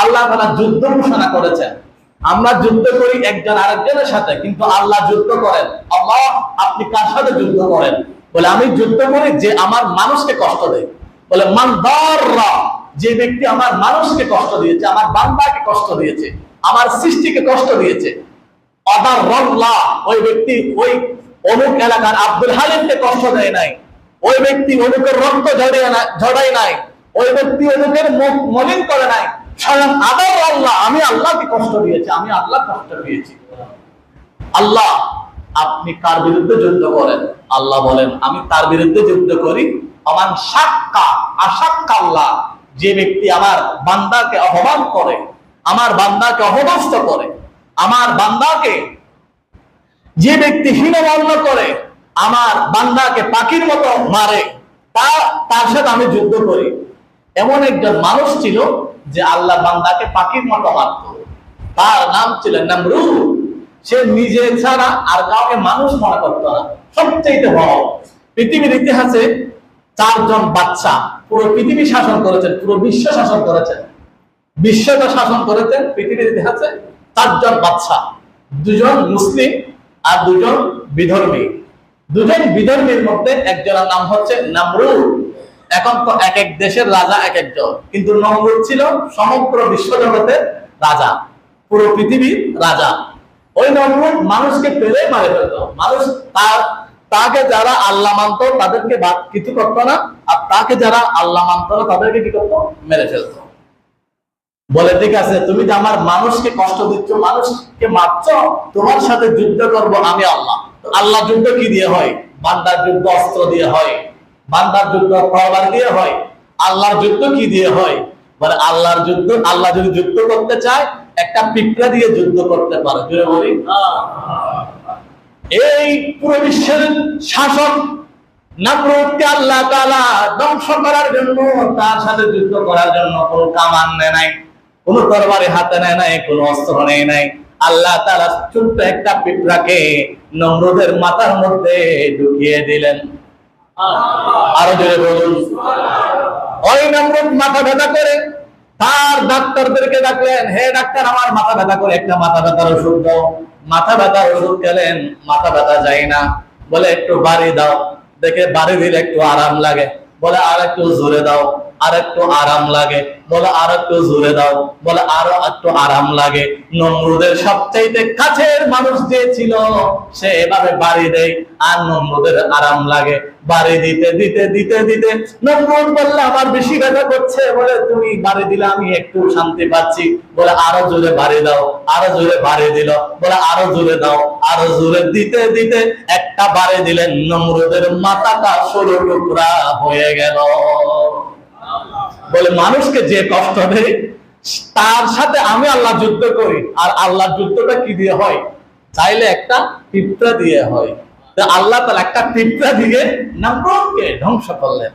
আল্লাহ তাআলা যুদ্ধ ঘোষণা করেছেন। আমরা যুদ্ধ করি একজন আরেকজনের সাথে, কিন্তু আল্লাহ যুদ্ধ করেন। আল্লাহ আপনি কার সাথে যুদ্ধ করেন? বলে আমি যুদ্ধ করি যে আমার মানুষকে কষ্ট দেয়। বলে মান দাররা, যে ব্যক্তি আমার মানুষকে কষ্ট দিয়েছে, আমার বান্দাকে কষ্ট দিয়েছে, আমার সৃষ্টিকে কষ্ট দিয়েছে। আদাররাল্লাহ, ওই ব্যক্তি ওই অমুক এলাকার আব্দুল হালিমকে কষ্ট দেয় নাই, ওই ব্যক্তি অমুকের রক্ত ঝরায় নাই, ওই ব্যক্তি অমুকের মুখ মলিন করে নাই। স্বয়ং আদাররাল্লাহ, আমি আল্লাহকে কষ্ট দিয়েছি, আমি আল্লাহ কষ্ট পেয়েছি। আল্লাহ আপনি কার বিরুদ্ধে যুদ্ধ করেন? আল্লাহ বলেন আমি তার বিরুদ্ধে যুদ্ধ করি। আমান শাক্কা আশাক্কাল্লাহ, যে ব্যক্তি আমার বান্দাকে অপমান করে, আমার বান্দাকে অপদস্থ করে, আমার বান্দাকে যে ব্যক্তি হীনমন্য করে, আমার বান্দাকে পাখির মতো মারে, তার সাথে আমি যুদ্ধ করি। এমন একজন মানুষ ছিল যে আল্লাহ বান্দাকে পাখির মতো মারত। তার নাম ছিল নমরুদ। সে নিজে ছাড়া আর কাউকে মানুষ মনে করত না। সবচেয়ে বড় পৃথিবীর ইতিহাসে 4 জন বাদশা পুরো পৃথিবী শাসন করেছেন, পুরো বিশ্ব শাসন করেছেন, বিশ্বটা শাসন করেছেন। পৃথিবীর ইতিহাসে 4 জন বাদশা, 2 জন মুসলিম আর 2 জন বিধর্মী। 2 জন বিধর্মীর মধ্যে একজনের নাম হচ্ছে নমরুদ। এখন তো এক এক দেশের রাজা এক একজন, কিন্তু নমরুদ ছিল সমগ্র বিশ্ব জগতের রাজা, পুরো পৃথিবীর রাজা। ওই নমরুদ মানুষকে পেলে মারে ফেলত। মানুষ তাকে যারা আল্লাহ মানত তাদেরকে কিছু করতো না, আর তাকে যারা আল্লাহ মানত না তাদেরকে কি করতো? মেরে ফেলতো। বলে ঠিক আছে, তুমি যে আমার মানুষকে কষ্ট দিচ্ছ, মানুষকে মারছ, তোমার সাথে যুদ্ধ করব আমি আল্লাহ। আল্লাহ যুদ্ধ কি দিয়ে হয়? বান্দার যুদ্ধ অস্ত্র দিয়ে হয়, বান্দার যুদ্ধ তরবারি দিয়ে হয়। আল্লাহর যুদ্ধ কি দিয়ে হয়? বলে আল্লাহর যুদ্ধ, আল্লাহ যদি যুদ্ধ করতে চায় একটা পিঁপড়া দিয়ে যুদ্ধ করতে পারে। জোরে বলি। এই পুরো বিশ্বের শাসক নমরুদকে আল্লাহ তাআলা ধ্বংস করার জন্য, তার সাথে যুদ্ধ করার জন্য কোনো কামান নেয় নাই, কোনো তরবারি হাতে নেয় নাই, কোনো অস্ত্র নেয় নাই। আল্লাহ তাআলা ছোট্ট একটা পিঁপড়াকে নমরুদের মাথার মধ্যে ঢুকিয়ে দিলেন। আরো জোরে বলুন। ওই নমরুদ মাথা ব্যথা করে তার ডাক্তারদেরকে ডাকলেন, হে ডাক্তার আমার মাথা ব্যথা করে একটা মাথা ব্যথার ওষুধ দাও। মাথা ব্যথার ওষুধ খেলেন, মাথা ব্যথা যায় না। বলে একটু বাড়ি দাও, দেখে বাড়ি দিলে একটু আরাম লাগে। বলে আর একটু জোরে দাও, আর একটু আরাম লাগে। বলে আর একটু জোরে দাও, বলে আরো একটু আরাম লাগে। নমরুদের সবচাইতে কাছের মানুষ যে ছিল সে এভাবে বাড়ি দেয়, আর নমরুদের আরাম লাগে। বাড়ি দিতে দিতে দিতে দিতে নমরুদ বললে আমার বেশি ব্যথা করছে। বলে তুমি বাড়ি দিলে আমি একটু শান্তি পাচ্ছি। বলে আরো জোরে বাড়ি দাও, আরো জোরে বাড়ি দিল। বলে আরো জোরে দাও, আরো জোরে দিতে দিতে একটা বাড়ি দিলেন, নমরুদের মাথাটা 16 টুকরা হয়ে গেল। বলে মানুষকে যে কষ্ট দেয় তার সাথে আমি আল্লাহ যুদ্ধ করি। আর আল্লাহ যুদ্ধটা কি দিয়ে হয়? চাইলে একটা পিঁপড়া দিয়ে হয়। আল্লাহ তাআলা একটা পিঁপড়া দিয়ে নমরুদকে ধ্বংস করলেন।